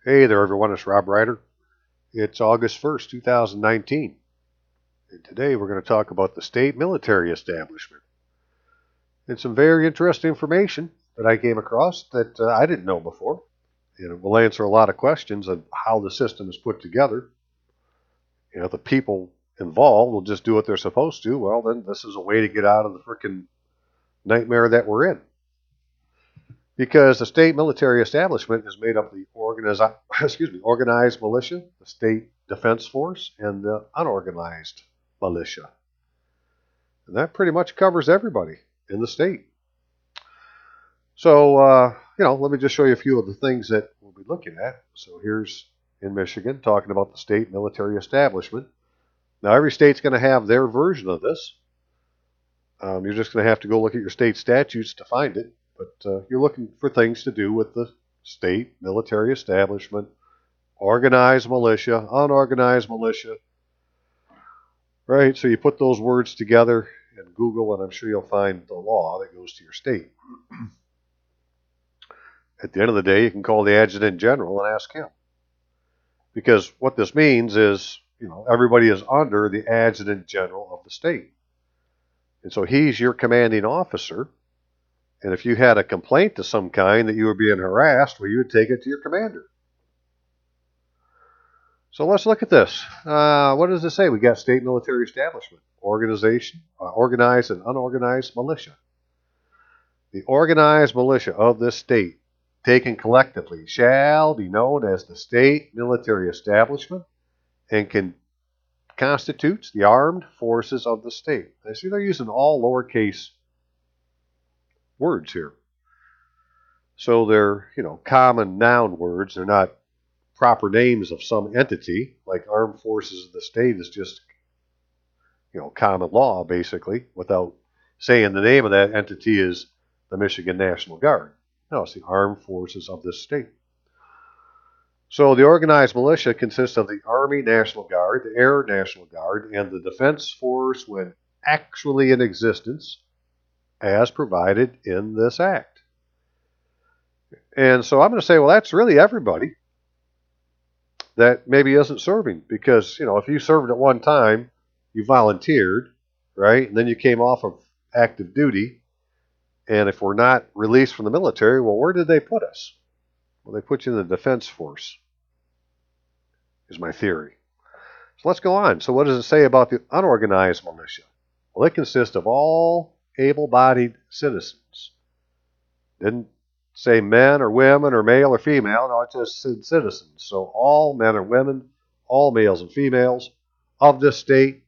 Hey there, everyone. It's Rob Ryder. It's August 1st, 2019. And today we're going to talk about the state military establishment and some very interesting information that I came across that I didn't know before. And it will answer a lot of questions on how the system is put together. If the people involved will just do what they're supposed to, well, then this is a way to get out of the frickin' nightmare that we're in. Because the state military establishment is made up of the organized militia, the state defense force, and the unorganized militia. And that pretty much covers everybody in the state. So, let me just show you a few of the things that we'll be looking at. So here's in Michigan talking about the state military establishment. Now, every state's going to have their version of this. You're just going to have to go look at your state statutes to find it. But you're looking for things to do with the state military establishment, organized militia, unorganized militia. Right? So you put those words together in Google, and I'm sure you'll find the law that goes to your state. At the end of the day, you can call the adjutant general and ask him. Because what this means is, everybody is under the adjutant general of the state. And so he's your commanding officer. And if you had a complaint of some kind that you were being harassed, well, you would take it to your commander. So let's look at this. What does it say? We got state military establishment, organization, organized and unorganized militia. The organized militia of this state, taken collectively, shall be known as the state military establishment and constitutes the armed forces of the state. I see they're using all lowercase words here. So they're, common noun words. They're not proper names of some entity, like armed forces of the state is just, common law, basically, without saying the name of that entity is the Michigan National Guard. No, it's the armed forces of this state. So the organized militia consists of the Army National Guard, the Air National Guard, and the Defense Force when actually in existence as provided in this act. And so I'm going to say, well, that's really everybody that maybe isn't serving. Because, if you served at one time, you volunteered, right? And then you came off of active duty. And if we're not released from the military, well, where did they put us? Well, they put you in the Defense Force, is my theory. So let's go on. So what does it say about the unorganized militia? Well, it consists of all able-bodied citizens. Didn't say men or women or male or female. No, it just said citizens. So all men or women, all males and females of this state,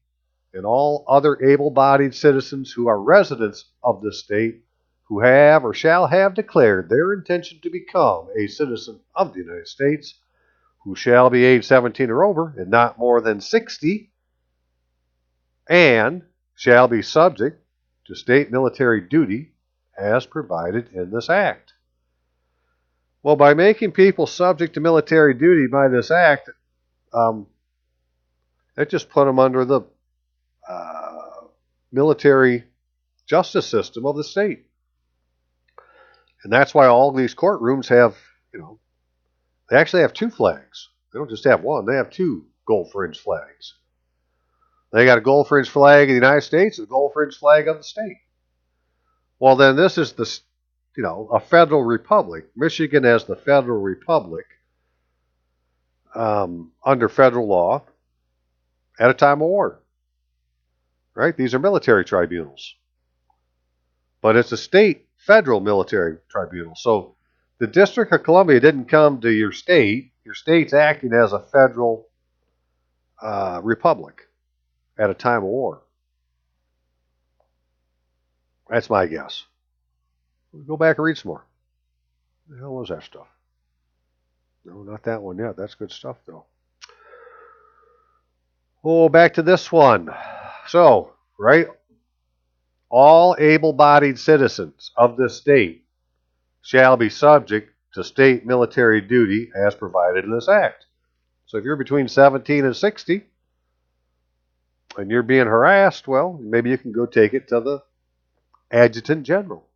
and all other able-bodied citizens who are residents of this state who have or shall have declared their intention to become a citizen of the United States, who shall be age 17 or over and not more than 60, and shall be subject to state military duty as provided in this act. Well, by making people subject to military duty by this act, it just put them under the military justice system of the state. And that's why all these courtrooms have, they actually have two flags. They don't just have one, they have two gold fringe flags. They got a gold fringe flag of the United States and a gold fringe flag of the state. Well, then this is the, a federal republic. Michigan as the federal republic under federal law at a time of war. Right? These are military tribunals. But it's a state federal military tribunal. So the District of Columbia didn't come to your state. Your state's acting as a federal republic at a time of war. That's my guess. We'll go back and read some more. What the hell was that stuff? No, not that one yet. That's good stuff, though. Oh, back to this one. So, right? All able-bodied citizens of this state shall be subject to state military duty as provided in this act. So if you're between 17 and 60 and you're being harassed, well, maybe you can go take it to the adjutant general.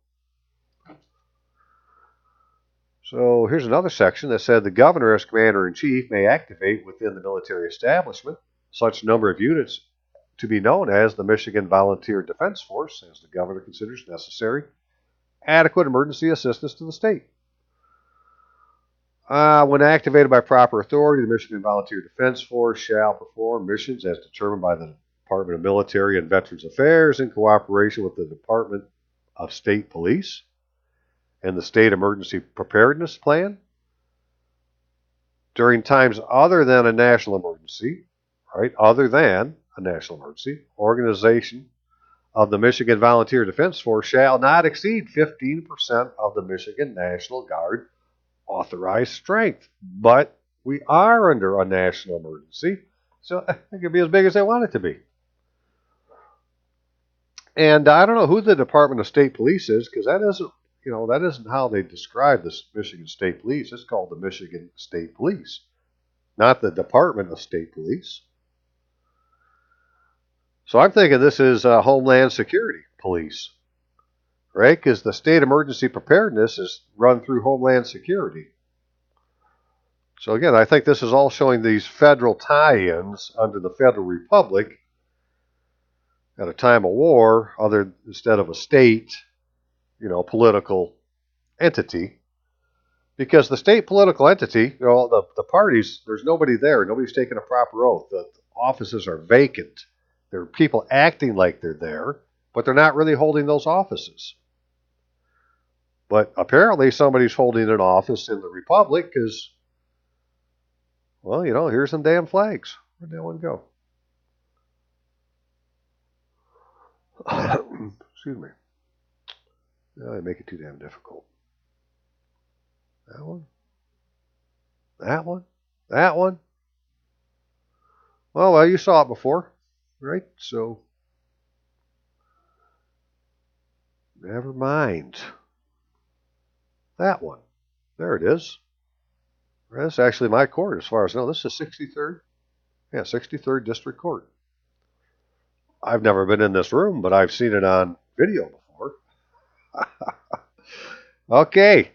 So here's another section that said the governor as commander-in-chief may activate within the military establishment such number of units to be known as the Michigan Volunteer Defense Force as the governor considers necessary adequate emergency assistance to the state. When activated by proper authority, the Michigan Volunteer Defense Force shall perform missions as determined by the Department of Military and Veterans Affairs in cooperation with the Department of State Police and the State Emergency Preparedness Plan during times other than a national emergency, right? Other than a national emergency, organization of the Michigan Volunteer Defense Force shall not exceed 15% of the Michigan National Guard authorized strength. But we are under a national emergency, so it can be as big as they want it to be. And I don't know who the Department of State Police is, because that isn't how they describe this Michigan State Police. It's called the Michigan State Police, not the Department of State Police. So I'm thinking this is Homeland Security Police, right? Because the state emergency preparedness is run through Homeland Security. So again, I think this is all showing these federal tie-ins under the Federal Republic at a time of war, instead of a state, political entity. Because the state political entity, the parties, there's nobody there. Nobody's taking a proper oath. The offices are vacant. There are people acting like they're there, but they're not really holding those offices. But apparently somebody's holding an office in the Republic because, well, here's some damn flags. Where'd that one go? Excuse me. No, they make it too damn difficult. That one? That one? That one? Well, you saw it before, right? So, never mind. That one. There it is. That's actually my court, as far as I know. This is 63rd. Yeah, 63rd District Court. I've never been in this room, but I've seen it on video before. Okay.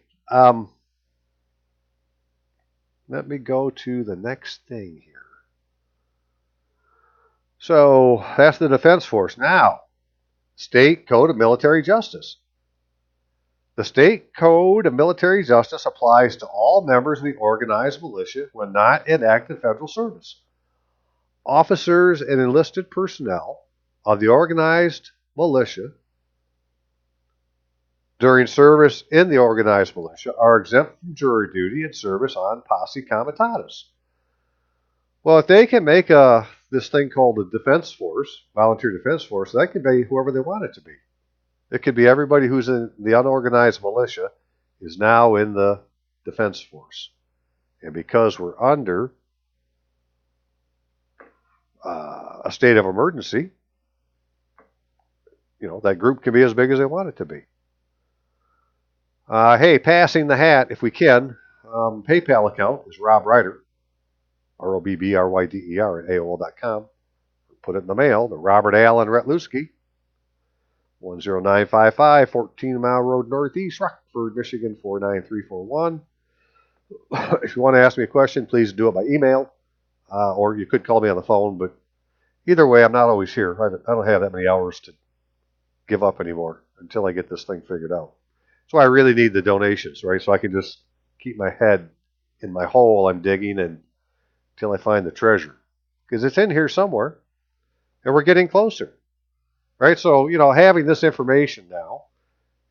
Let me go to the next thing here. So that's the Defense Force. Now, State Code of Military Justice. The State Code of Military Justice applies to all members of the organized militia when not in active federal service. Officers and enlisted personnel of the organized militia during service in the organized militia are exempt from jury duty and service on posse comitatus. Well, if they can make this thing called the Defense Force, Volunteer Defense Force, that can be whoever they want it to be. It could be everybody who's in the unorganized militia is now in the Defense Force. And because we're under a state of emergency, that group can be as big as they want it to be. Hey, passing the hat, if we can. PayPal account is Rob Ryder, ROBBRYDER at AOL.com. Put it in the mail to Robert Allen Retluski, 10955 14 Mile Road Northeast, Rockford, Michigan 49341. If you want to ask me a question, please do it by email, or you could call me on the phone. But either way, I'm not always here. I don't have that many hours to give up anymore until I get this thing figured out. So I really need the donations, right? So I can just keep my head in my hole I'm digging until I find the treasure. Because it's in here somewhere, and we're getting closer, right? So, having this information now,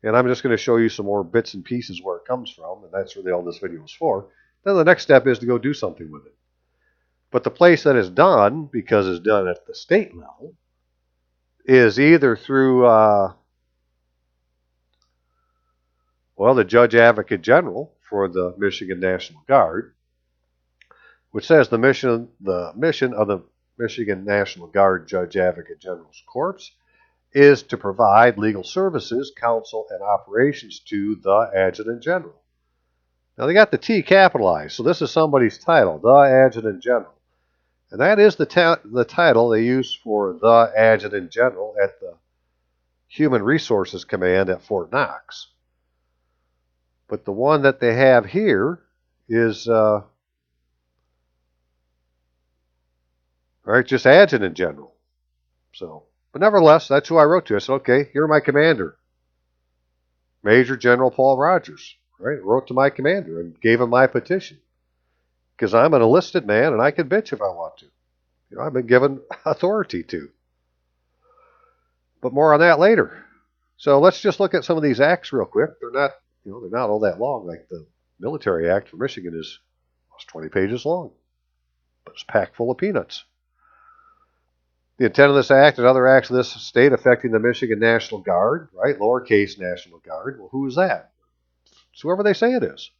and I'm just going to show you some more bits and pieces where it comes from, and that's really all this video is for. Then the next step is to go do something with it. But the place that is done, because it's done at the state level, is either through, the Judge Advocate General for the Michigan National Guard, which says the mission of the Michigan National Guard Judge Advocate General's Corps is to provide legal services, counsel, and operations to the Adjutant General. Now, they got the T capitalized, so this is somebody's title, the Adjutant General. And that is the title they use for the Adjutant General at the Human Resources Command at Fort Knox. But the one that they have here is, right, just adjutant general. So, but nevertheless, that's who I wrote to. I said, okay, you're my commander, Major General Paul Rogers. Right, wrote to my commander and gave him my petition because I'm an enlisted man and I can bitch if I want to. You know, I've been given authority to. But more on that later. So let's just look at some of these acts real quick. They're not, they're not all that long. Like the Military Act for Michigan is almost 20 pages long, but it's packed full of peanuts. The intent of this act and other acts of this state affecting the Michigan National Guard, right? Lowercase National Guard. Well, who is that? It's whoever they say it is.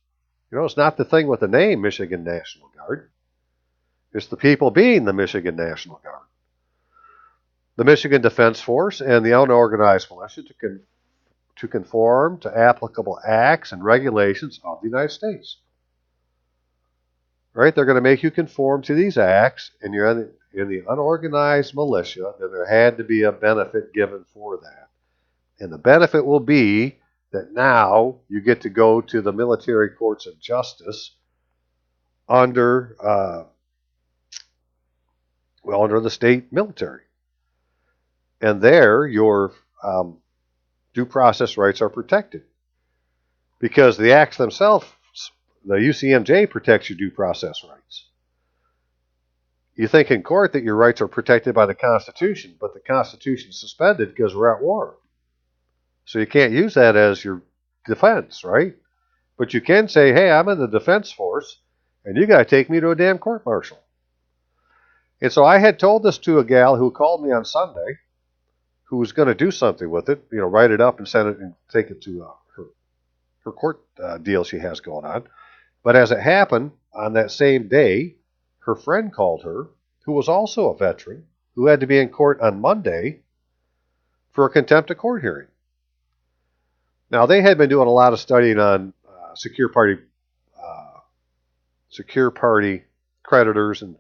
It's not the thing with the name Michigan National Guard. It's the people being the Michigan National Guard. The Michigan Defense Force and the Unorganized Militia to conform to applicable acts and regulations of the United States. Right? They're going to make you conform to these acts, and you're in the unorganized militia, then there had to be a benefit given for that. And the benefit will be that now you get to go to the military courts of justice under the state military. And there, your due process rights are protected. Because the acts themselves, the UCMJ protects your due process rights. You think in court that your rights are protected by the Constitution, but the Constitution is suspended because we're at war. So you can't use that as your defense, right? But you can say, hey, I'm in the defense force, and you got to take me to a damn court-martial. And so I had told this to a gal who called me on Sunday, who was going to do something with it, write it up and send it and take it to her court deal she has going on. But as it happened, on that same day, her friend called her, who was also a veteran, who had to be in court on Monday for a contempt of court hearing. Now, they had been doing a lot of studying on secure party creditors and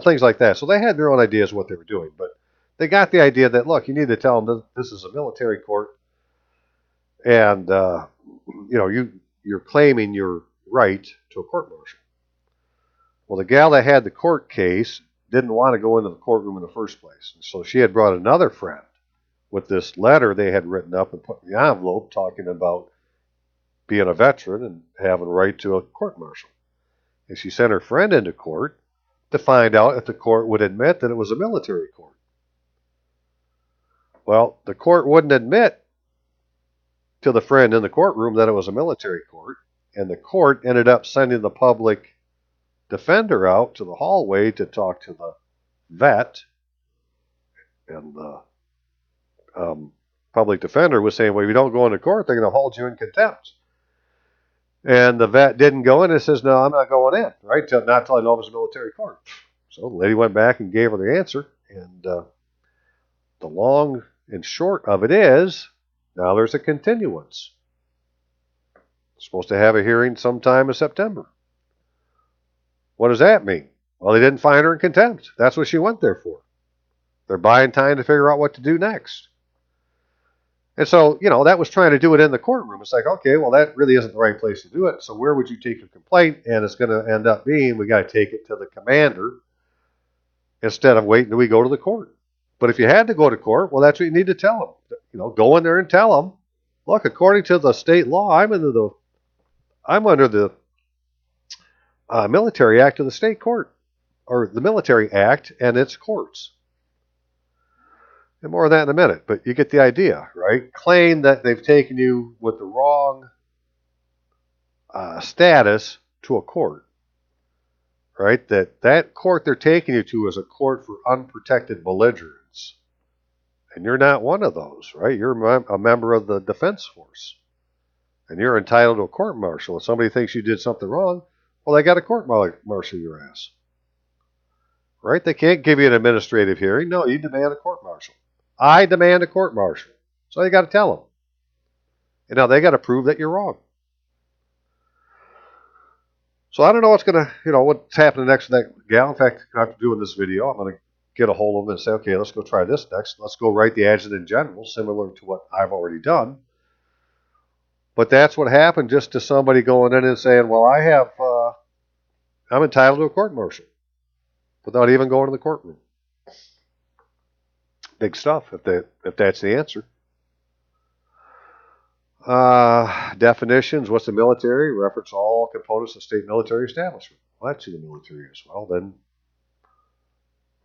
things like that. So they had their own ideas of what they were doing, but they got the idea that, look, you need to tell them this is a military court, and you're claiming your right to a court-martial. Well, the gal that had the court case didn't want to go into the courtroom in the first place, and so she had brought another friend with this letter they had written up and put in the envelope talking about being a veteran and having a right to a court-martial. And she sent her friend into court to find out if the court would admit that it was a military court. Well, the court wouldn't admit to the friend in the courtroom that it was a military court, and the court ended up sending the public defender out to the hallway to talk to the vet, and the public defender was saying, well, if you don't go into court, they're going to hold you in contempt. And the vet didn't go in and says, no, I'm not going in, right? Not until I know it was a military court. So the lady went back and gave her the answer, and the long and short of it is, now there's a continuance. Supposed to have a hearing sometime in September. What does that mean? Well, they didn't find her in contempt. That's what she went there for. They're buying time to figure out what to do next. And so, that was trying to do it in the courtroom. It's like, okay, well, that really isn't the right place to do it. So where would you take your complaint? And it's going to end up being, we got to take it to the commander instead of waiting till we go to the court. But if you had to go to court, well, that's what you need to tell them. Go in there and tell them, look, according to the state law, I'm under the Military Act of the state court, or the Military Act and its courts. And more of that in a minute, but you get the idea, right? Claim that they've taken you with the wrong status to a court, right? That court they're taking you to is a court for unprotected belligerents. And you're not one of those, right? You're a member of the defense force. And you're entitled to a court-martial. If somebody thinks you did something wrong, well, they got to court-martial your ass. Right? They can't give you an administrative hearing. No, you demand a court-martial. I demand a court-martial. So you got to tell them. And now they got to prove that you're wrong. So I don't know what's happening next with that gal. In fact, after doing this video, I'm going to get a hold of them and say, okay, let's go try this next. Let's go write the adjutant general, similar to what I've already done. But that's what happened just to somebody going in and saying, well, I'm entitled to a court-martial without even going to the courtroom. Big stuff if that's the answer. Definitions. What's the military? Reference all components of state military establishment. Well, that's who the military is. Well, then,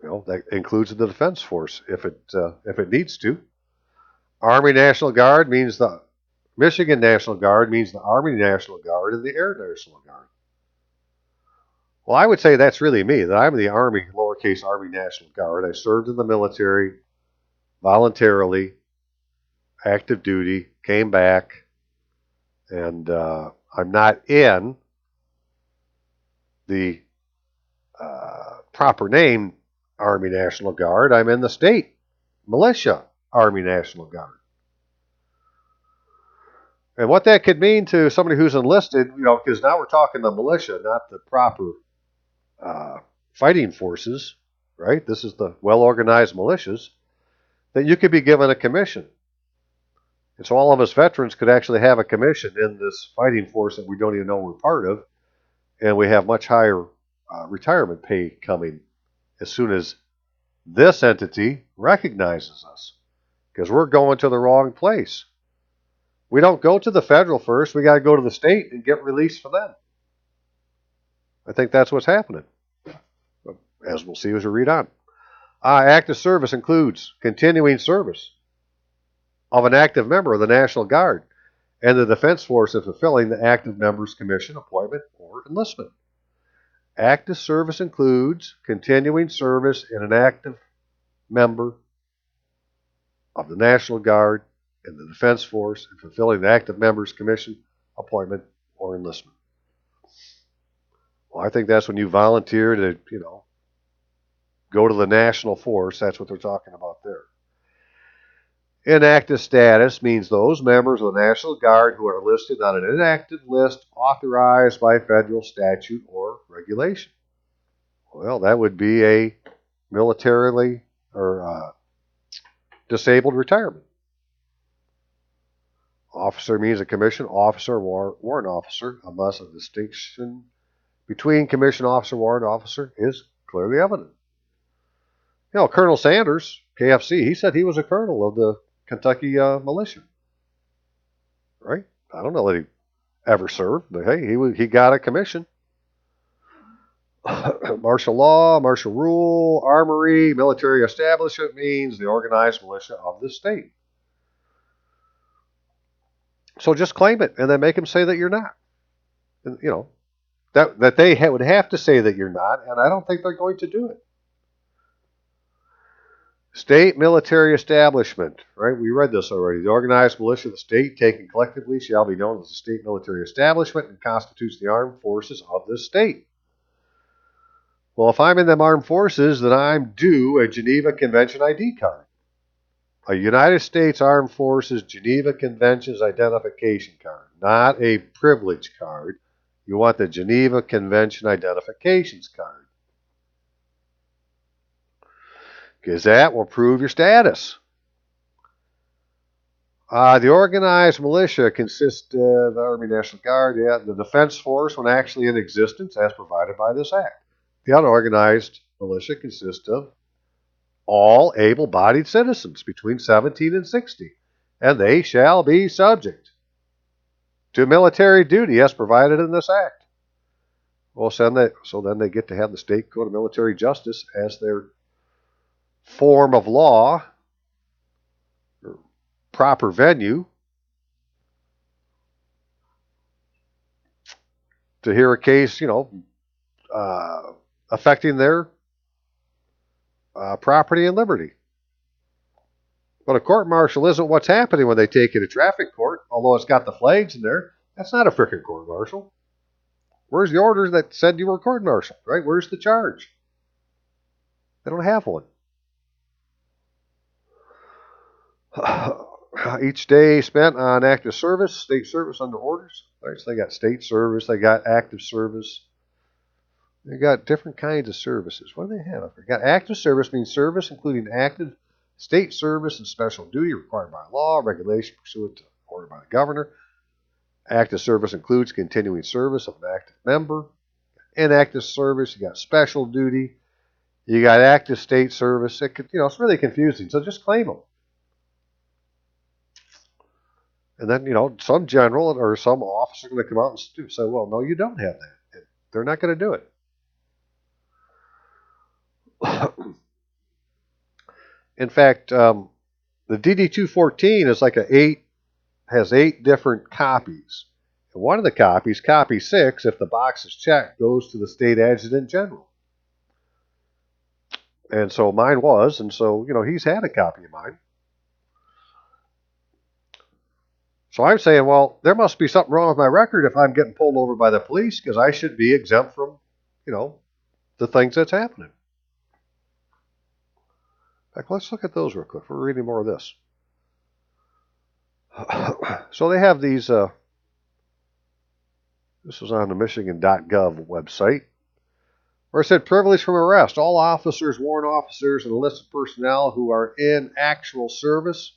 that includes the defense force if it needs to. Army National Guard means the Michigan National Guard means the Army National Guard and the Air National Guard. Well, I would say that's really me, that I'm the Army, lowercase Army National Guard. I served in the military voluntarily, active duty, came back, and I'm not in the proper name Army National Guard. I'm in the state militia Army National Guard. And what that could mean to somebody who's enlisted, because now we're talking the militia, not the proper fighting forces, right? This is the well-organized militias, that you could be given a commission. And so all of us veterans could actually have a commission in this fighting force that we don't even know we're part of, and we have much higher retirement pay coming as soon as this entity recognizes us, because we're going to the wrong place. We don't go to the federal first. We got to go to the state and get released for them. I think that's what's happening, as we'll see as we read on. Active service includes continuing service of an active member of the National Guard and the Defense Force in fulfilling the active member's commission, appointment, or enlistment. Active service includes continuing service in an active member of the National Guard and the Defense Force in fulfilling the active member's commission, appointment, or enlistment. Well, I think that's when you volunteer to, go to the national force. That's what they're talking about there. Inactive status means those members of the National Guard who are listed on an inactive list authorized by federal statute or regulation. Well, that would be a militarily or disabled retirement. Officer means a commissioned officer or warrant officer, unless a distinction between commissioned officer and warrant officer is clearly evident. Colonel Sanders, KFC, he said he was a colonel of the Kentucky militia. Right? I don't know that he ever served, but hey, he got a commission. Martial law, martial rule, armory, military establishment means the organized militia of the state. So just claim it and then make them say that you're not. And, that they would have to say that you're not, and I don't think they're going to do it. State military establishment, right? We read this already. The organized militia of the state, taken collectively, shall be known as the state military establishment and constitutes the armed forces of the state. Well, if I'm in them armed forces, then I'm due a Geneva Convention ID card. A United States Armed Forces Geneva Conventions identification card, not a privilege card. You want the Geneva Convention identifications card, because that will prove your status. The organized militia consists of the Army National Guard, the Defense Force when actually in existence as provided by this act. The unorganized militia consists of all able-bodied citizens between 17 and 60, and they shall be subject to military duty as provided in this act. Well, so then they get to have the state code of military justice as their form of law, or proper venue, to hear a case, affecting their property and liberty. But a court-martial isn't what's happening when they take you to traffic court, although it's got the flags in there. That's not a frickin' court-martial. Where's the order that said you were court-martialed, right? Where's the charge? They don't have one. Each day spent on active service, state service under orders. Right? So they got state service, they got active service. They got different kinds of services. What do they have? They got active service means service including active state service and special duty required by law, regulation pursuant to order by the governor. Active service includes continuing service of an active member. Inactive service, you got special duty, you got active state service. It's really confusing. So just claim them. And then, some general or some officer is going to come out and say, well, no, you don't have that. They're not going to do it. In fact, the DD-214 is like has 8 different copies. And one of the copies, copy 6, if the box is checked, goes to the state adjutant general. And so mine was, and so, he's had a copy of mine. So I'm saying, well, there must be something wrong with my record if I'm getting pulled over by the police, because I should be exempt from, the things that's happening. In fact, let's look at those real quick. We're reading more of this. So they have these, this was on the Michigan.gov website, where it said privilege from arrest. All officers, warrant officers, and enlisted personnel who are in actual service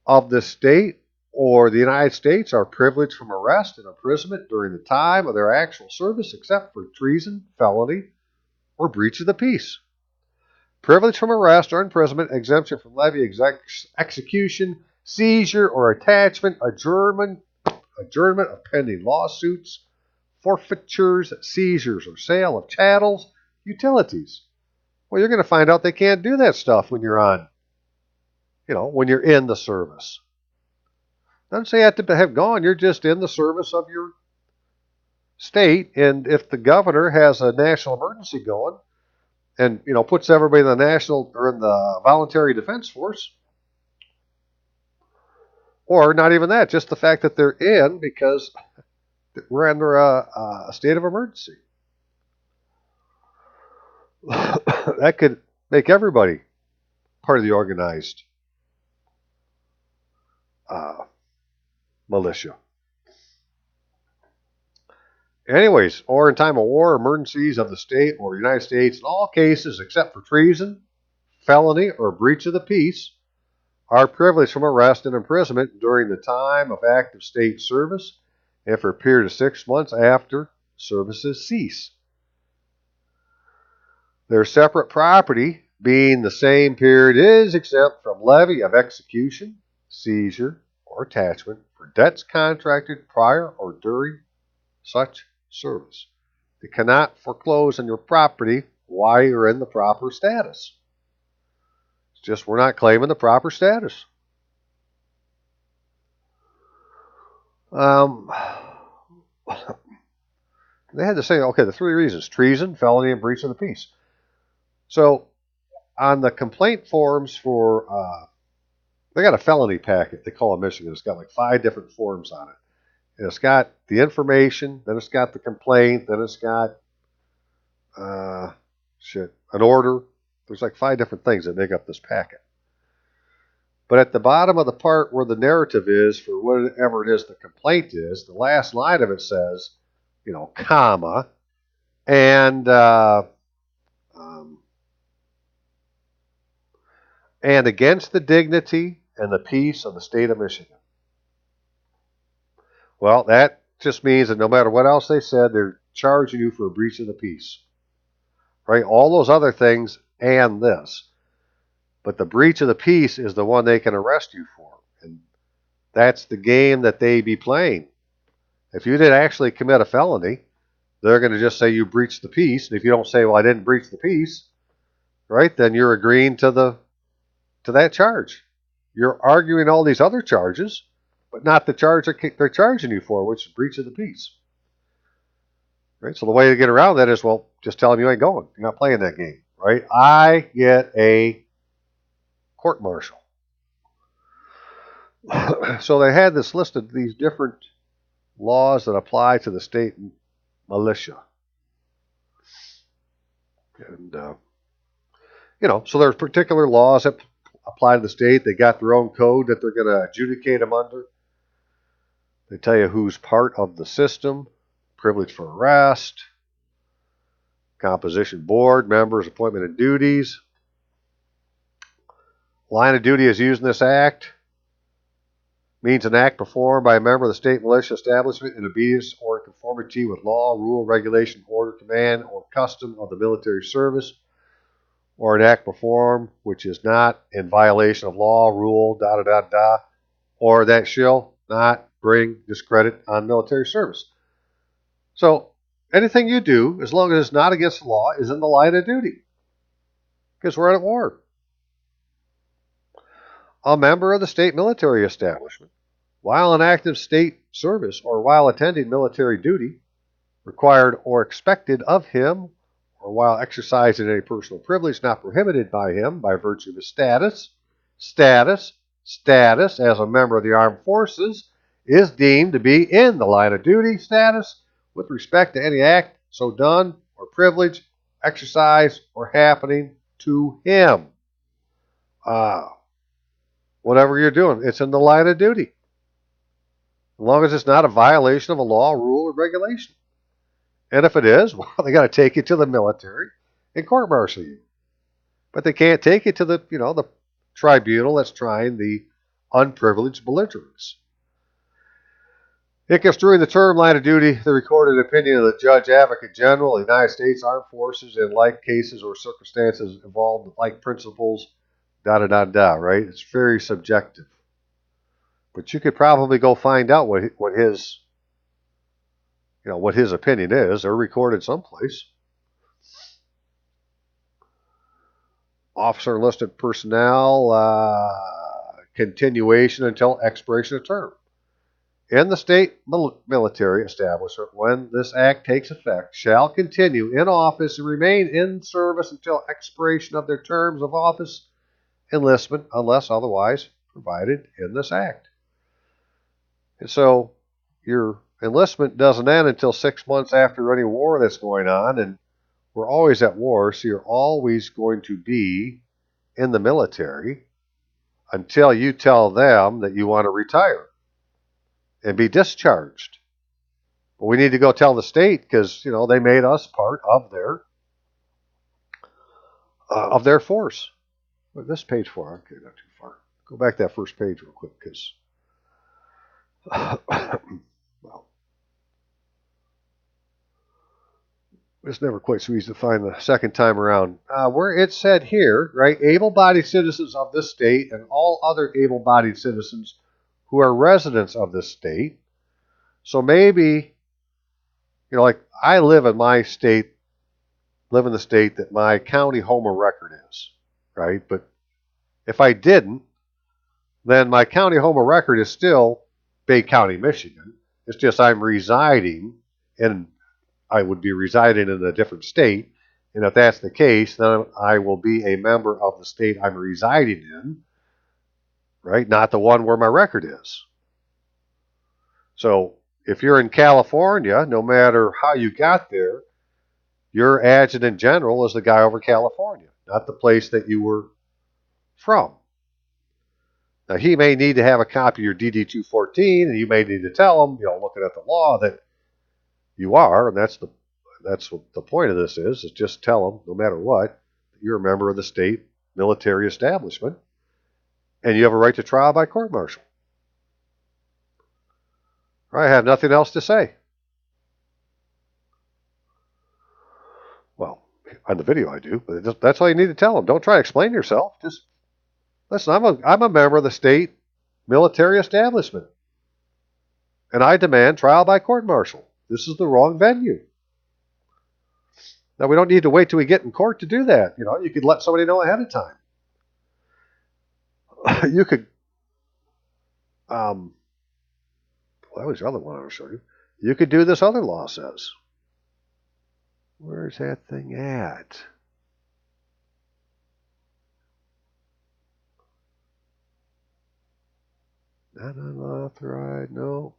of the state or the United States are privileged from arrest and imprisonment during the time of their actual service, except for treason, felony, or breach of the peace. Privilege from arrest or imprisonment, exemption from levy, execution, seizure or attachment, adjournment of pending lawsuits, forfeitures, seizures, or sale of chattels, utilities. Well, you're going to find out they can't do that stuff when you're on, when you're in the service. Doesn't say you have to have gone. You're just in the service of your state. And if the governor has a national emergency going and, puts everybody in the national or in the voluntary defense force, or not even that, just the fact that they're in because we're under a state of emergency. That could make everybody part of the organized militia. Anyways, or in time of war, emergencies of the state or United States, in all cases except for treason, felony, or breach of the peace, are privileged from arrest and imprisonment during the time of active state service and for a period of 6 months after services cease. Their separate property, being the same period, is exempt from levy of execution, seizure, or attachment for debts contracted prior or during such service. They cannot foreclose on your property while you're in the proper status. It's just we're not claiming the proper status. They had to say, okay, the 3 reasons: treason, felony, and breach of the peace. So on the complaint forms for, they got a felony packet, they call it Michigan. It's got like 5 different forms on it. And it's got the information, then it's got the complaint, then it's got, an order. There's like 5 different things that make up this packet. But at the bottom of the part where the narrative is for whatever it is the complaint is, the last line of it says, comma, and against the dignity and the peace of the state of Michigan. Well, that just means that no matter what else they said, they're charging you for a breach of the peace. Right? All those other things and this. But the breach of the peace is the one they can arrest you for. And that's the game that they be playing. If you did actually commit a felony, they're going to just say you breached the peace. And if you don't say, well, I didn't breach the peace, right, then you're agreeing to that charge. You're arguing all these other charges, but not the charge they're charging you for, which is breach of the peace. Right? So the way to get around that is, well, just tell them you ain't going. You're not playing that game. Right? I get a court-martial. So they had this list of these different laws that apply to the state militia. And, so there's particular laws that apply to the state. They got their own code that they're going to adjudicate them under. They tell you who's part of the system, privilege for arrest, composition board, members, appointment and duties. Line of duty is used in this act. means an act performed by a member of the state militia establishment in obedience or in conformity with law, rule, regulation, order, command, or custom of the military service, or an act performed which is not in violation of law, rule, or that shall not bring discredit on military service. So anything you do, as long as it's not against the law, is in the line of duty, because we're at war. A member of the state military establishment, while in active state service or while attending military duty, required or expected of him, or while exercising any personal privilege not prohibited by him by virtue of his status as a member of the armed forces, is deemed to be in the line of duty status with respect to any act so done or privilege, exercise, or happening to him. Whatever you're doing, it's in the line of duty. As long as it's not a violation of a law, rule, or regulation. And if it is, well, they got to take you to the military and court-martial you. But they can't take you to the, the tribunal that's trying the unprivileged belligerents. It construing the term line of duty, the recorded opinion of the Judge Advocate General of the United States Armed Forces in like cases or circumstances involved with like principles, right? It's very subjective. But you could probably go find out what his opinion is. They're recorded someplace. Officer enlisted personnel, continuation until expiration of term. In the state military establishment, when this act takes effect, shall continue in office and remain in service until expiration of their terms of office, enlistment, unless otherwise provided in this act. And so your enlistment doesn't end until 6 months after any war that's going on, and we're always at war, so you're always going to be in the military until you tell them that you want to retire and be discharged. But we need to go tell the state because, they made us part of their force. What this page for? Okay, not too far. Go back to that first page real quick because well, it's never quite so easy to find the second time around. Where it said here, right, able-bodied citizens of this state and all other able-bodied citizens who are residents of this state. So maybe, like I live in the state that my county home of record is, right? But if I didn't, then my county home of record is still Bay County, Michigan. It's just I would be residing in a different state. And if that's the case, then I will be a member of the state I'm residing in, right? Not the one where my record is. So if you're in California, no matter how you got there, your adjutant general is the guy over California, not the place that you were from. Now, he may need to have a copy of your DD-214, and you may need to tell him, looking at the law, that you are, and that's what the point of this is just tell him, no matter what, that you're a member of the state military establishment, and you have a right to trial by court-martial. I have nothing else to say. Well, on the video I do, but that's all you need to tell them. Don't try to explain yourself. Just listen, I'm a member of the state military establishment, and I demand trial by court-martial. This is the wrong venue. Now, we don't need to wait till we get in court to do that. You could let somebody know ahead of time. You could, that was the other one I was showing you. You could do this other law says. Where's that thing at? Not unauthorized. No.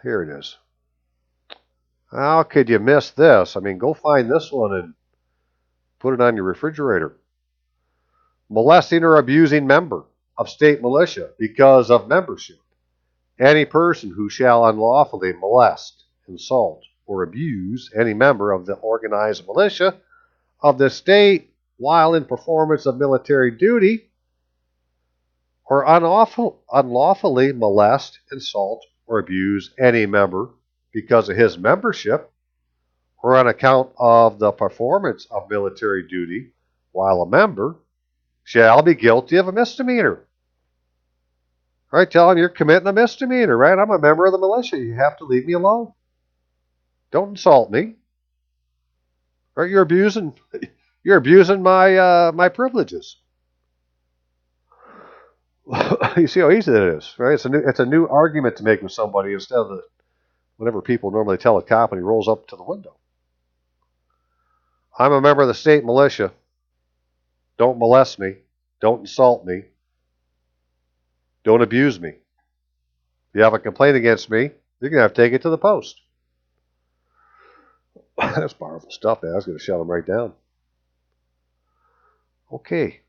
Here it is. How could you miss this? Go find this one and put it on your refrigerator. Molesting or abusing member of state militia because of membership. Any person who shall unlawfully molest, insult, or abuse any member of the organized militia of the state while in performance of military duty, or unlawfully molest, insult, or abuse any member because of his membership or on account of the performance of military duty while a member, shall be guilty of a misdemeanor. Right, tell him you're committing a misdemeanor, right? I'm a member of the militia. You have to leave me alone. Don't insult me. Right? You're abusing my privileges. You see how easy that is, right? It's a new argument to make with somebody instead of whatever people normally tell a cop when he rolls up to the window. I'm a member of the state militia. Don't molest me. Don't insult me. Don't abuse me. If you have a complaint against me, you're going to have to take it to the post. That's powerful stuff, man. I was going to shut them right down. Okay.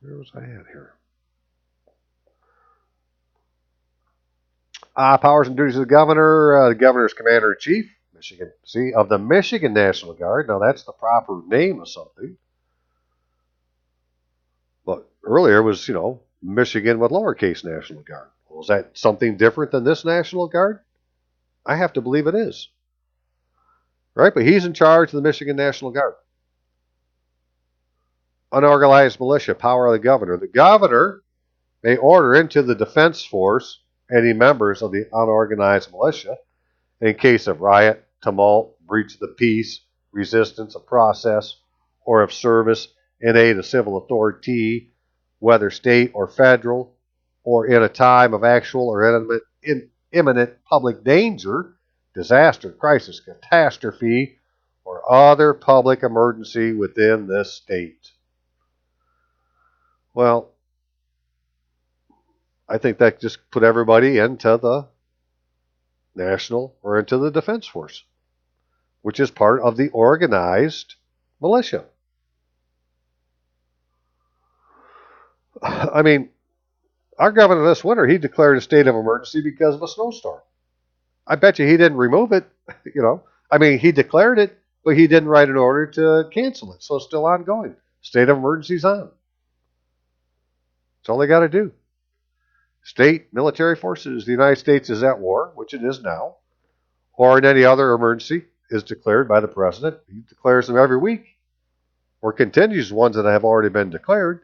Where was I at here? Powers and duties of the governor. The governor is commander-in-chief, Michigan. See, of the Michigan National Guard. Now, that's the proper name of something. But earlier was, Michigan with lowercase National Guard. Well, is that something different than this National Guard? I have to believe it is. Right? But he's in charge of the Michigan National Guard. Unorganized militia, power of the governor. The governor may order into the defense force any members of the unorganized militia in case of riot, tumult, breach of the peace, resistance of process, or of service in aid of civil authority, whether state or federal, or in a time of actual or imminent public danger, disaster, crisis, catastrophe, or other public emergency within this state. Well, I think that just put everybody into the national or into the defense force, which is part of the organized militia. I mean, our governor this winter, he declared a state of emergency because of a snowstorm. I bet you he didn't remove it, he declared it, but he didn't write an order to cancel it, so it's still ongoing. State of emergency's on. That's all they got to do. State military forces, the United States is at war, which it is now, or in any other emergency is declared by the president. He declares them every week, or continues ones that have already been declared.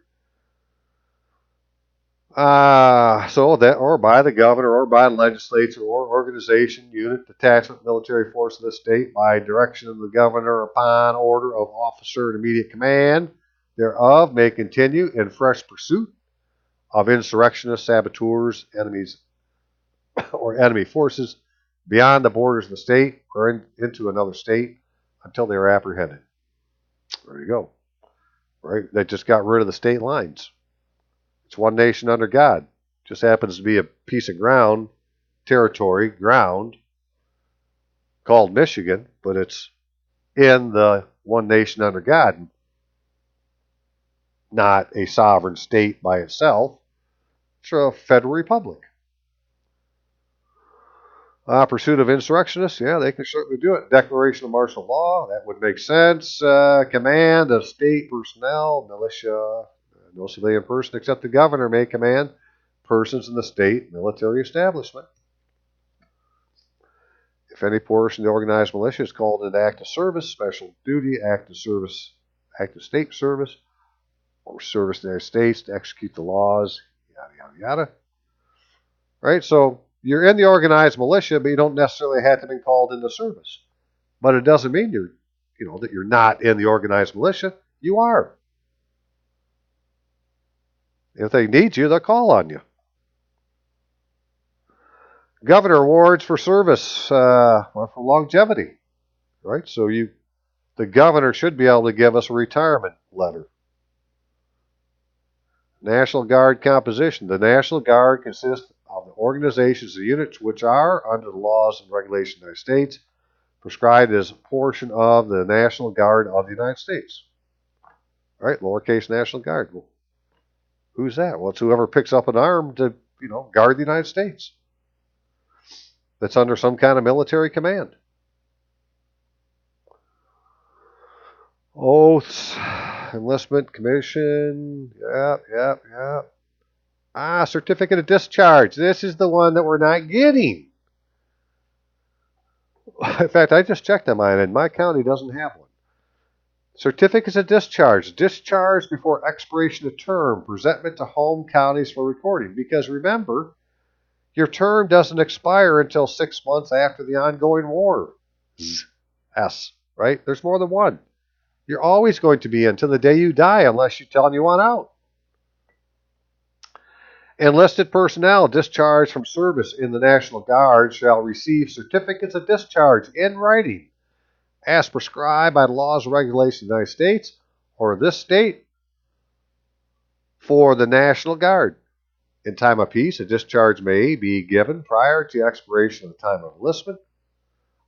Or by the governor, or by the legislature, or organization, unit, detachment, military force of the state, by direction of the governor, upon order of officer in immediate command thereof, may continue in fresh pursuit of insurrectionists, saboteurs, enemies, or enemy forces beyond the borders of the state or into another state until they are apprehended. There you go. Right? They just got rid of the state lines. It's one nation under God. Just happens to be a piece of ground, ground, called Michigan, but it's in the one nation under God, not a sovereign state by itself. It's a federal republic. Pursuit of insurrectionists, yeah, they can certainly do it. Declaration of martial law, that would make sense. Command of state personnel, militia, no civilian person except the governor may command persons in the state military establishment. If any portion of the organized militia is called into active service, special duty, active service, active state service, or service in the United States to execute the laws, yada, yada, yada. Right? So you're in the organized militia, but you don't necessarily have to be called into service. But it doesn't mean that you're not in the organized militia. You are. If they need you, they'll call on you. Governor awards for service or for longevity. Right? So the governor should be able to give us a retirement letter. National Guard composition. The National Guard consists of the organizations and units which are, under the laws and regulations of the United States, prescribed as a portion of the National Guard of the United States. All right, lowercase National Guard. Well, who's that? Well, it's whoever picks up an arm to, guard the United States. that's under some kind of military command. Oaths, enlistment, commission, yep. Certificate of discharge. This is the one that we're not getting. In fact, I just checked on mine, and my county doesn't have one. Certificates of discharge. Discharge before expiration of term. Presentment to home counties for recording. Because remember, your term doesn't expire until 6 months after the ongoing war. Right? There's more than one. You're always going to be until the day you die unless you tell them you want out. Enlisted personnel discharged from service in the National Guard shall receive certificates of discharge in writing as prescribed by the laws and regulations of the United States or this state for the National Guard. In time of peace, a discharge may be given prior to expiration of the time of enlistment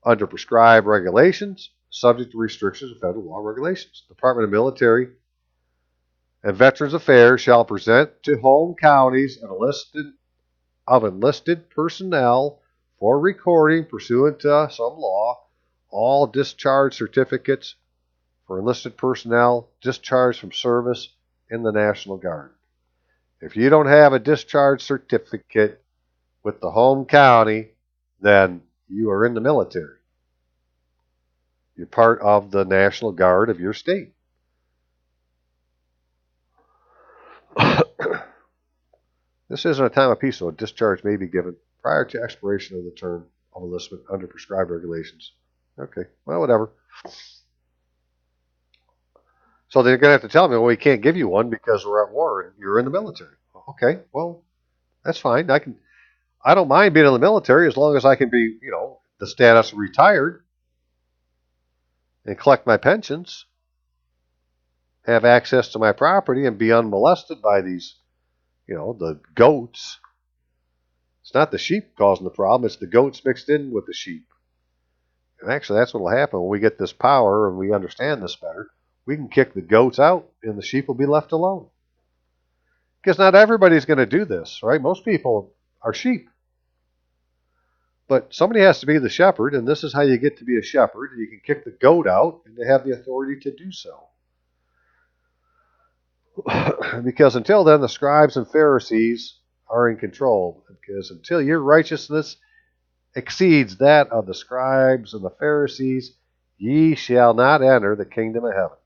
under prescribed regulations, subject to restrictions of federal law regulations. Department of Military and Veterans Affairs shall present to home counties enlisted personnel for recording pursuant to some law all discharge certificates for enlisted personnel discharged from service in the National Guard. If you don't have a discharge certificate with the home county, then you are in the military. You're part of the National Guard of your state. This isn't a time of peace, so a discharge may be given prior to expiration of the term of enlistment under prescribed regulations. Okay, well, whatever. So they're going to have to tell me, well, we can't give you one because we're at war and you're in the military. Okay, well, that's fine. I don't mind being in the military as long as I can be, the status of retired and collect my pensions, have access to my property, and be unmolested by these, the goats. It's not the sheep causing the problem. It's the goats mixed in with the sheep. And actually, that's what will happen when we get this power and we understand this better. We can kick the goats out and the sheep will be left alone. Because not everybody's going to do this, right? Most people are sheep. But somebody has to be the shepherd, and this is how you get to be a shepherd. You can kick the goat out, and they have the authority to do so. Because until then, the scribes and Pharisees are in control. Because until your righteousness exceeds that of the scribes and the Pharisees, ye shall not enter the kingdom of heaven.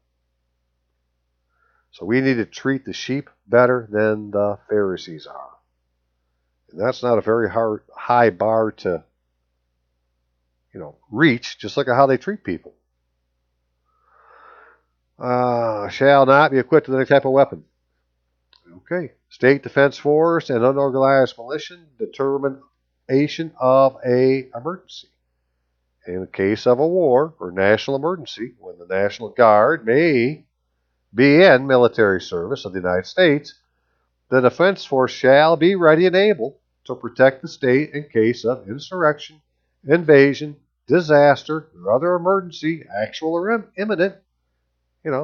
So we need to treat the sheep better than the Pharisees are. And that's not a very high bar to, reach. Just look at how they treat people. Shall not be equipped with any type of weapon. Okay. State Defense Force and Unorganized Militia determination of a emergency. In the case of a war or national emergency, when the National Guard may be in military service of the United States, the Defense Force shall be ready and able to protect the state in case of insurrection, invasion, disaster, or other emergency, actual or imminent.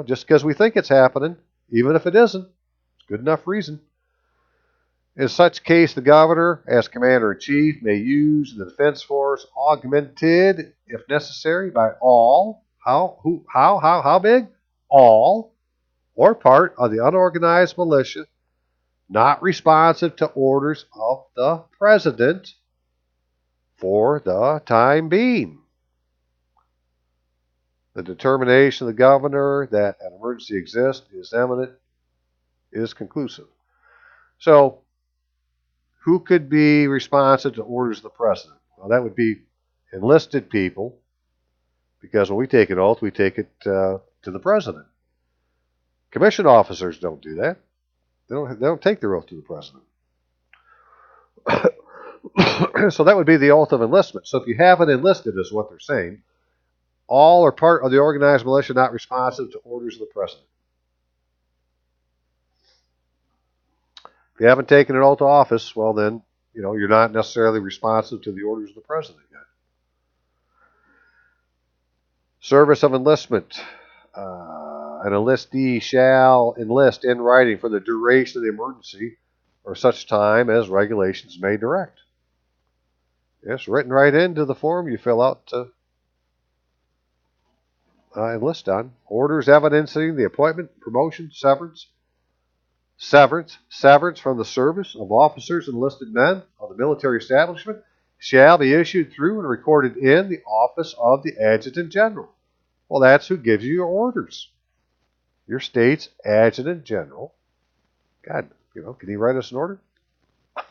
Just because we think it's happening, even if it isn't, it's good enough reason. In such case, the governor, as commander-in-chief, may use the defense force augmented, if necessary, by all. How big? All or part of the unorganized militia, not responsive to orders of the president for the time being. The determination of the governor that an emergency exists is imminent is conclusive. So, who could be responsive to orders of the president? Well, that would be enlisted people, because when we take an oath, we take it to the president. Commissioned officers don't do that. They don't take their oath to the president. So that would be the oath of enlistment. So if you haven't enlisted, is what they're saying, all or part of the organized militia not responsive to orders of the president. If you haven't taken an oath of office, well then, you're not necessarily responsive to the orders of the president yet. Service of enlistment. An enlistee shall enlist in writing for the duration of the emergency or such time as regulations may direct. It's written right into the form you fill out to enlist on. Orders evidencing the appointment, promotion, severance from the service of officers and enlisted men of the military establishment shall be issued through and recorded in the office of the Adjutant General. Well, that's who gives you your orders. Your state's Adjutant General. God, can he write us an order?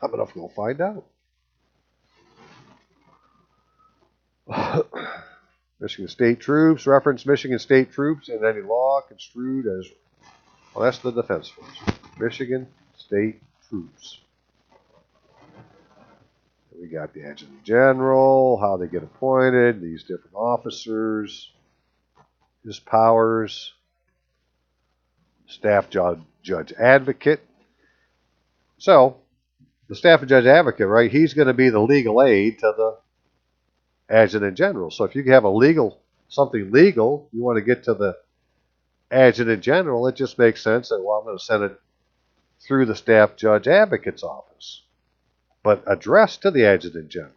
I'm going to go find out. Michigan State troops, reference Michigan State troops in any law construed as, well, that's the Defense Force. Michigan State troops. We got the Adjutant General, how they get appointed, these different officers, his powers, staff judge advocate. So, the staff judge advocate, right, he's going to be the legal aid to the Adjutant General. So if you have something legal, you want to get to the Adjutant General, it just makes sense that, well, I'm going to send it through the staff judge advocate's office, but addressed to the Adjutant General.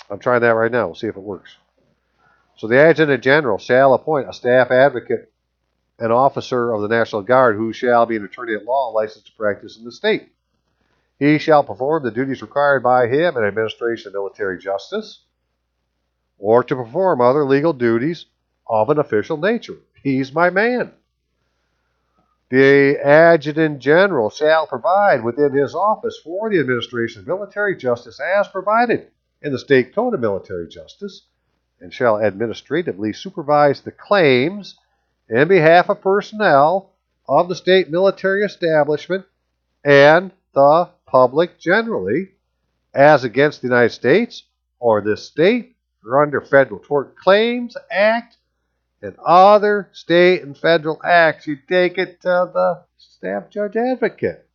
I'm trying that right now. We'll see if it works. So the Adjutant General shall appoint a staff advocate, an officer of the National Guard who shall be an attorney at law licensed to practice in the state. He shall perform the duties required by him in administration of military justice or to perform other legal duties of an official nature. He's my man. The Adjutant General shall provide within his office for the administration of military justice as provided in the State Code of Military Justice, and shall administratively supervise the claims in behalf of personnel of the state military establishment and the public generally, as against the United States or this state, or under Federal Tort Claims Act and other state and federal acts. You take it to the staff judge advocate.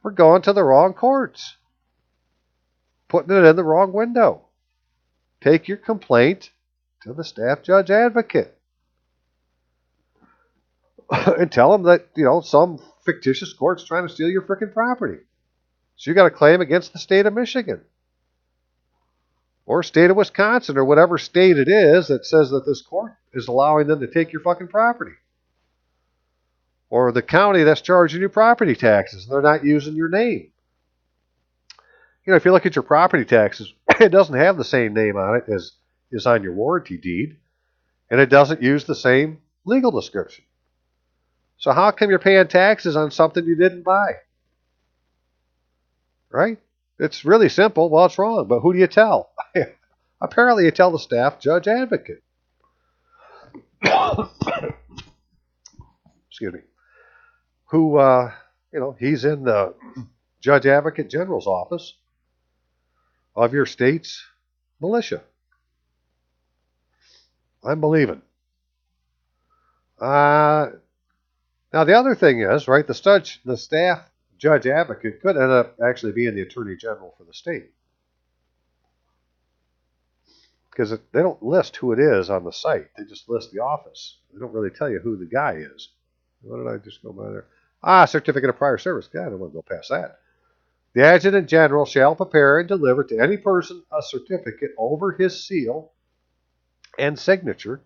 We're going to the wrong courts, putting it in the wrong window. Take your complaint to the staff judge advocate and tell them that, some fictitious court's trying to steal your frickin' property. So you got a claim against the state of Michigan or state of Wisconsin or whatever state it is that says that this court is allowing them to take your fucking property. Or the county that's charging you property taxes and they're not using your name. If you look at your property taxes, it doesn't have the same name on it as is on your warranty deed, and it doesn't use the same legal description. So how come you're paying taxes on something you didn't buy? Right? It's really simple. Well, it's wrong, but who do you tell? Apparently you tell the staff judge advocate. Excuse me. Who, he's in the judge advocate general's office of your state's militia. I'm believing. Now, the other thing is, right, the staff judge advocate could end up actually being the attorney general for the state. Because they don't list who it is on the site. They just list the office. They don't really tell you who the guy is. What did I just go by there? Certificate of prior service. God, I don't want to go past that. The Adjutant General shall prepare and deliver to any person a certificate over his seal and signature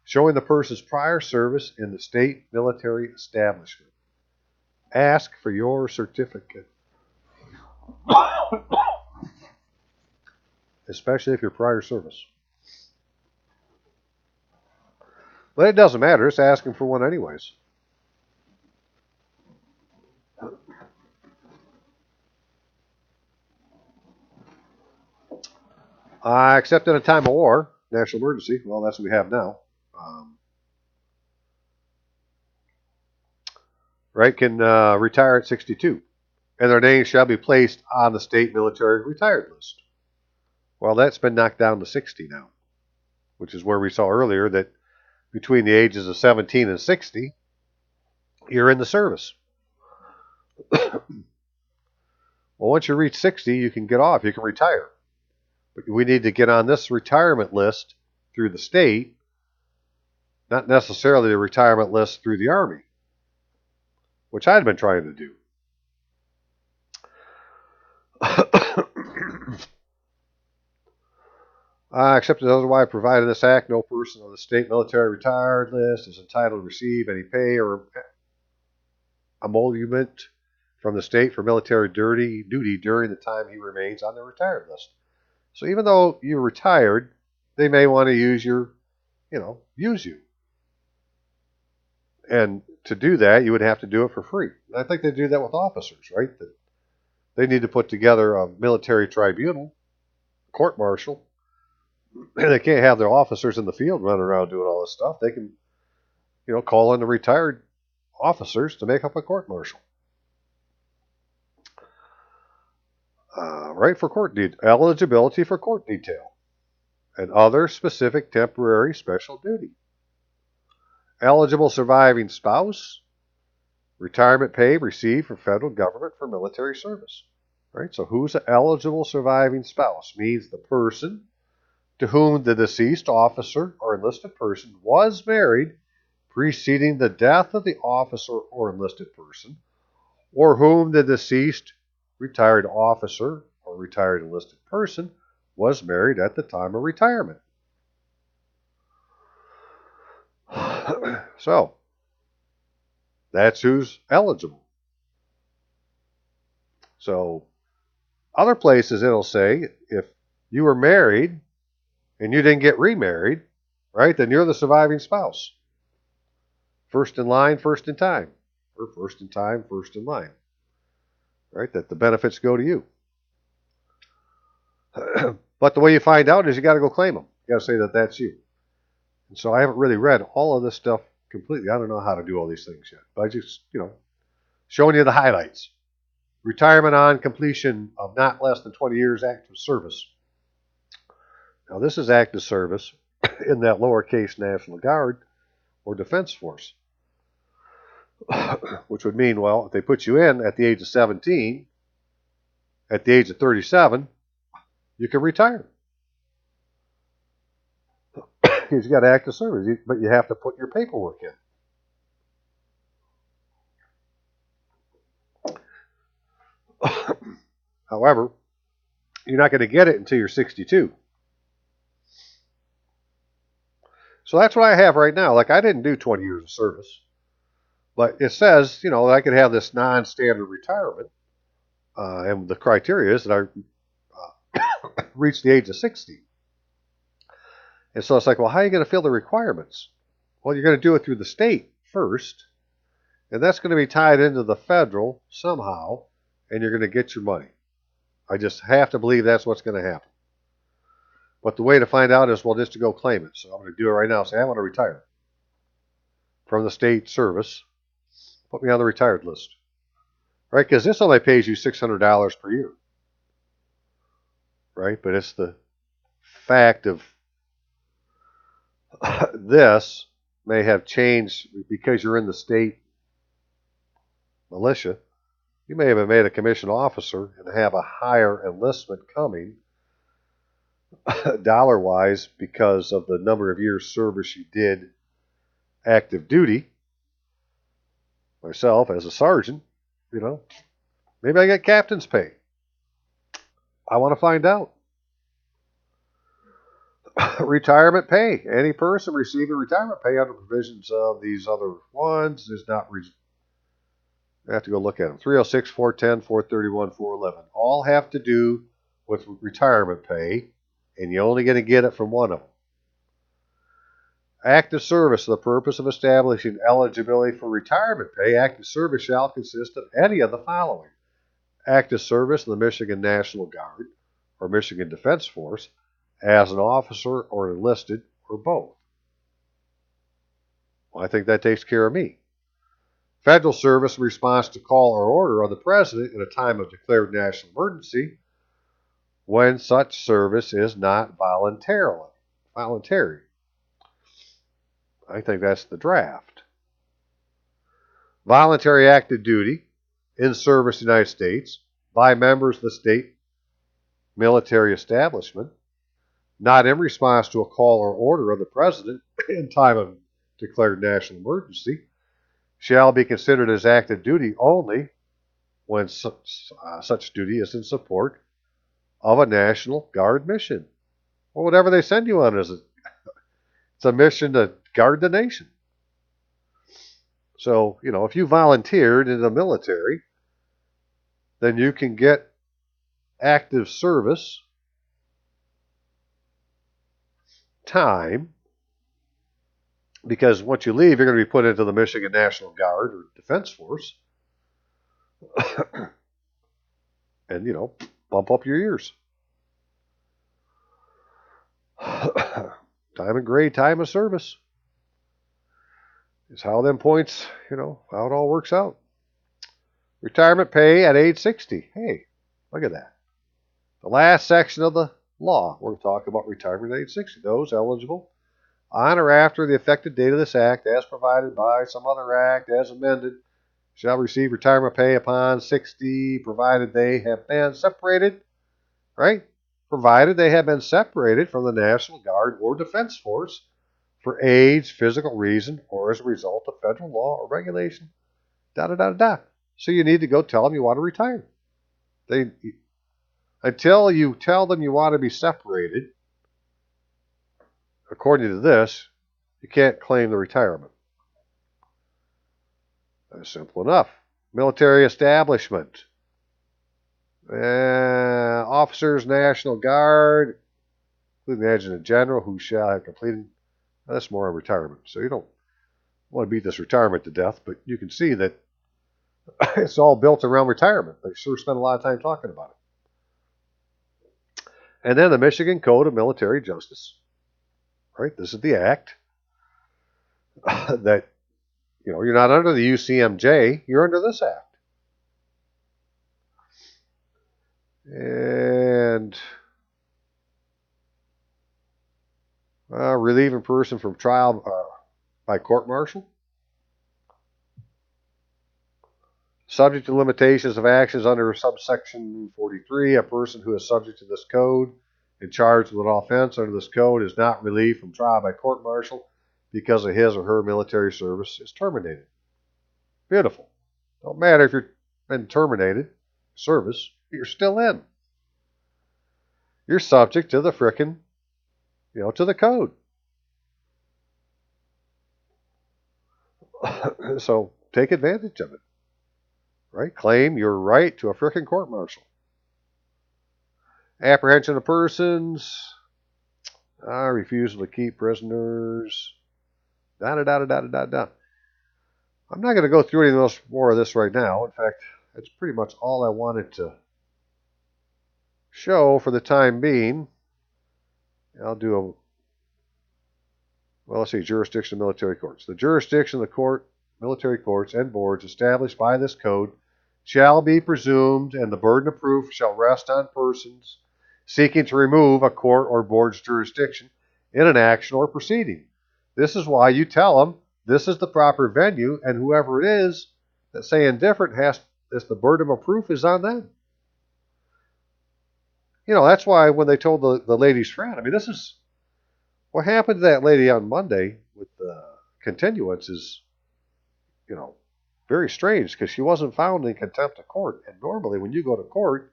showing the person's prior service in the state military establishment. Ask for your certificate. Especially if you're prior service. But it doesn't matter. It's asking for one anyways. Except in a time of war, national emergency. Well, that's what we have now. Right, can retire at 62. And their names shall be placed on the state military retired list. Well, that's been knocked down to 60 now, which is where we saw earlier that between the ages of 17 and 60, you're in the service. Well, once you reach 60, you can get off. You can retire. But we need to get on this retirement list through the state, not necessarily the retirement list through the Army, which I'd been trying to do. Except as otherwise provided in this act, no person on the state military retired list is entitled to receive any pay or emolument from the state for military duty during the time he remains on the retired list. So even though you're retired, they may want to use use you. And to do that, you would have to do it for free. And I think they do that with officers, right? They need to put together a military tribunal, court martial, and they can't have their officers in the field running around doing all this stuff. They can, call in the retired officers to make up a court martial. Right, for court eligibility for court detail and other specific temporary special duty. Eligible surviving spouse, retirement pay received from federal government for military service. Right, so who's an eligible surviving spouse? Means the person to whom the deceased officer or enlisted person was married preceding the death of the officer or enlisted person, or whom the deceased retired officer or retired enlisted person was married at the time of retirement. So, that's who's eligible. So, other places it'll say if you were married and you didn't get remarried, right, then you're the surviving spouse. First in line, first in time. Or first in time, first in line. Right, that the benefits go to you. But the way you find out is you got to go claim them. You got to say that that's you. And so I haven't really read all of this stuff completely. I don't know how to do all these things yet. But I just, showing you the highlights. Retirement on completion of not less than 20 years active service. Now, this is active service in that lowercase National Guard or Defense Force, which would mean, well, if they put you in at the age of 17, at the age of 37, you can retire. Because you got active service, but you have to put your paperwork in. However, you're not going to get it until you're 62. So that's what I have right now. Like, I didn't do 20 years of service, but it says, that I could have this non-standard retirement, and the criteria is that I reached the age of 60. And so it's like, well, how are you going to fill the requirements? Well, you're going to do it through the state first, and that's going to be tied into the federal somehow, and you're going to get your money. I just have to believe that's what's going to happen. But the way to find out is, well, just to go claim it. So I'm going to do it right now. Say, I want to retire from the state service. Put me on the retired list. Right? Because this only pays you $600 per year. Right? But it's the fact of this may have changed because you're in the state militia. You may have been made a commissioned officer and have a higher enlistment coming dollar-wise because of the number of years service you did active duty. Myself, as a sergeant, maybe I get captain's pay. I want to find out. Retirement pay. Any person receiving retirement pay under provisions of these other ones is not. I have to go look at them. 306, 410, 431, 411. All have to do with retirement pay, and you're only going to get it from one of them. Active service for the purpose of establishing eligibility for retirement pay. Active service shall consist of any of the following. Active service in the Michigan National Guard or Michigan Defense Force as an officer or enlisted or both. Well, I think that takes care of me. Federal service in response to call or order of the President in a time of declared national emergency when such service is not voluntary. I think that's the draft. Voluntary active duty in service in the United States by members of the state military establishment, not in response to a call or order of the President in time of declared national emergency, shall be considered as active duty only when such duty is in support of a National Guard mission. Well, whatever they send you on it's a mission to guard the nation. So, if you volunteered in the military, then you can get active service time, because once you leave, you're going to be put into the Michigan National Guard or Defense Force and, bump up your years. Time and grade, time of service is how them points, how it all works out. Retirement pay at age 60. Hey, look at that. The last section of the law, we're talking about retirement at age 60. Those eligible on or after the effective date of this act, as provided by some other act, as amended, shall receive retirement pay upon 60, provided they have been separated, right? Provided they have been separated from the National Guard or Defense Force for age, physical reason, or as a result of federal law or regulation, da-da-da-da-da. So you need to go tell them you want to retire. Until you tell them you want to be separated, according to this, you can't claim the retirement. That's simple enough. Military establishment. Officers, National Guard, including the Adjutant General, who shall have completed. That's more on retirement. So you don't want to beat this retirement to death, but you can see that it's all built around retirement. They sure spend a lot of time talking about it. And then the Michigan Code of Military Justice. Right? This is the act that, you're not under the UCMJ, you're under this act. And relieve a person from trial by court-martial. Subject to limitations of actions under subsection 43, a person who is subject to this code and charged with an offense under this code is not relieved from trial by court-martial because of his or her military service is terminated. Beautiful. Don't matter if you've been terminated, service, you're still in. You're subject to the frickin', to the code. So take advantage of it. Right? Claim your right to a frickin' court-martial. Apprehension of persons, refusal to keep prisoners, da-da-da-da-da-da-da. I'm not going to go through any more of this right now. In fact, that's pretty much all I wanted to show for the time being. I'll do let's see, jurisdiction of military courts. The jurisdiction of the military courts and boards established by this code shall be presumed, and the burden of proof shall rest on persons seeking to remove a court or board's jurisdiction in an action or proceeding. This is why you tell them this is the proper venue, and whoever it is that's saying different the burden of proof is on them. That's why when they told the lady's friend, this is what happened to that lady on Monday with the continuance is, very strange, because she wasn't found in contempt of court. And normally when you go to court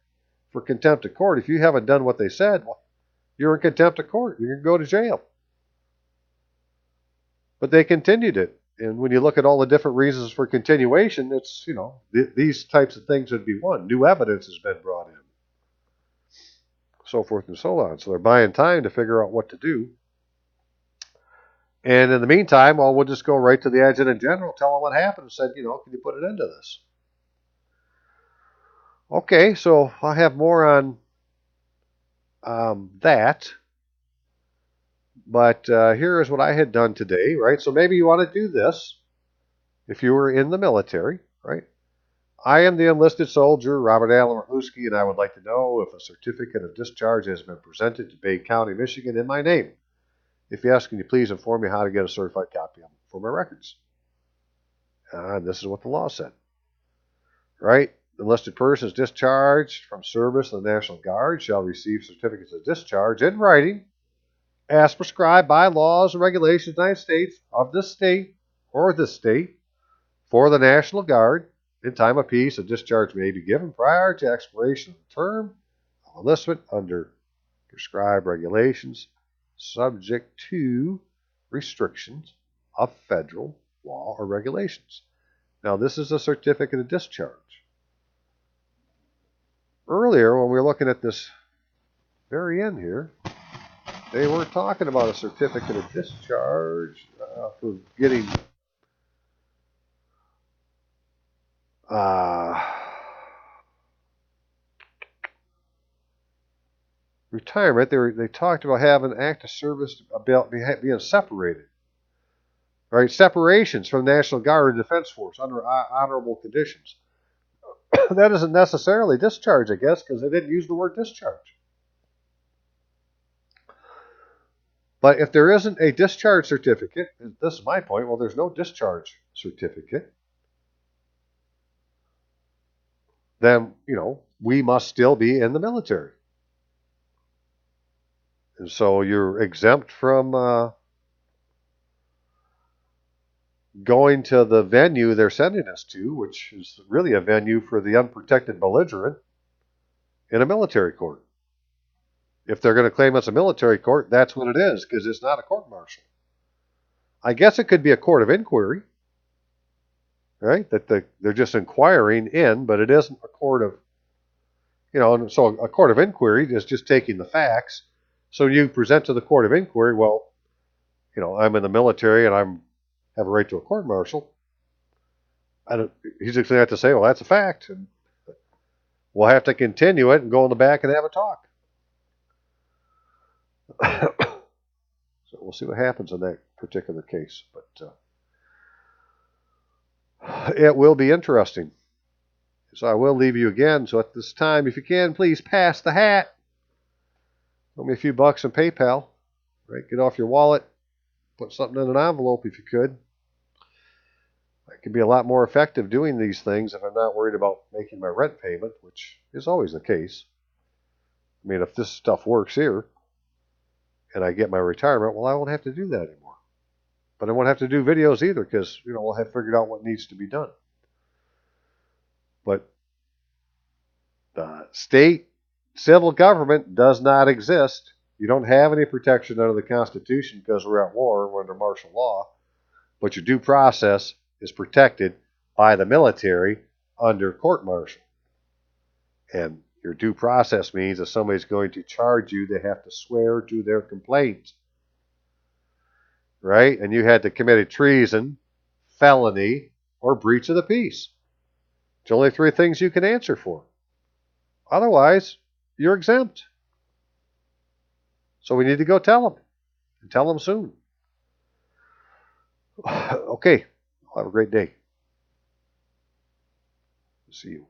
for contempt of court, if you haven't done what they said, you're in contempt of court. You're going to go to jail. But they continued it. And when you look at all the different reasons for continuation, it's, these types of things would be one. New evidence has been brought in. So forth and so on. So they're buying time to figure out what to do. And in the meantime, we'll just go right to the Adjutant General, tell him what happened, and said, can you put an end to this? Okay, so I'll have more on that. But here is what I had done today, right? So maybe you want to do this if you were in the military, right? I am the enlisted soldier, Robert Allen Merluski, and I would like to know if a certificate of discharge has been presented to Bay County, Michigan in my name. If yes, can you please inform me how to get a certified copy of them for my records? And this is what the law said, right? Enlisted persons discharged from service in the National Guard shall receive certificates of discharge in writing as prescribed by laws and regulations of the United States of this state or this state for the National Guard. In time of peace, a discharge may be given prior to expiration of the term of enlistment under prescribed regulations subject to restrictions of federal law or regulations. Now, this is a certificate of discharge. Earlier, when we were looking at this very end here, they were talking about a certificate of discharge for getting retirement. They talked about having active service, about being separated. Right, separations from the National Guard and Defense Force under honorable conditions. That isn't necessarily discharge, I guess, because they didn't use the word discharge. But if there isn't a discharge certificate, this is my point, well, there's no discharge certificate, then, we must still be in the military. And so you're exempt from going to the venue they're sending us to, which is really a venue for the unprotected belligerent in a military court. If they're going to claim it's a military court, that's what it is, because it's not a court-martial. I guess it could be a court of inquiry, right? That they're just inquiring in, but it isn't a court of, so a court of inquiry is just taking the facts. So you present to the court of inquiry, well, I'm in the military and I have a right to a court-martial. He's just going to have to say, well, that's a fact. And we'll have to continue it and go in the back and have a talk. So we'll see what happens in that particular case. But it will be interesting. So I will leave you again. So at this time, if you can, please pass the hat. Throw me a few bucks in PayPal. Right? Get off your wallet. Put something in an envelope if you could. I could be a lot more effective doing these things if I'm not worried about making my rent payment, which is always the case. I mean, if this stuff works here and I get my retirement, well, I won't have to do that anymore. But I won't have to do videos either because, we'll have figured out what needs to be done. But the state civil government does not exist. You don't have any protection under the Constitution because we're at war, we're under martial law. But your due process is protected by the military under court-martial. And your due process means if somebody's going to charge you, they have to swear to their complaint. Right? And you had to commit treason, felony, or breach of the peace. It's only 3 things you can answer for. Otherwise, you're exempt. So we need to go tell them. And tell them soon. Okay. Have a great day. See you.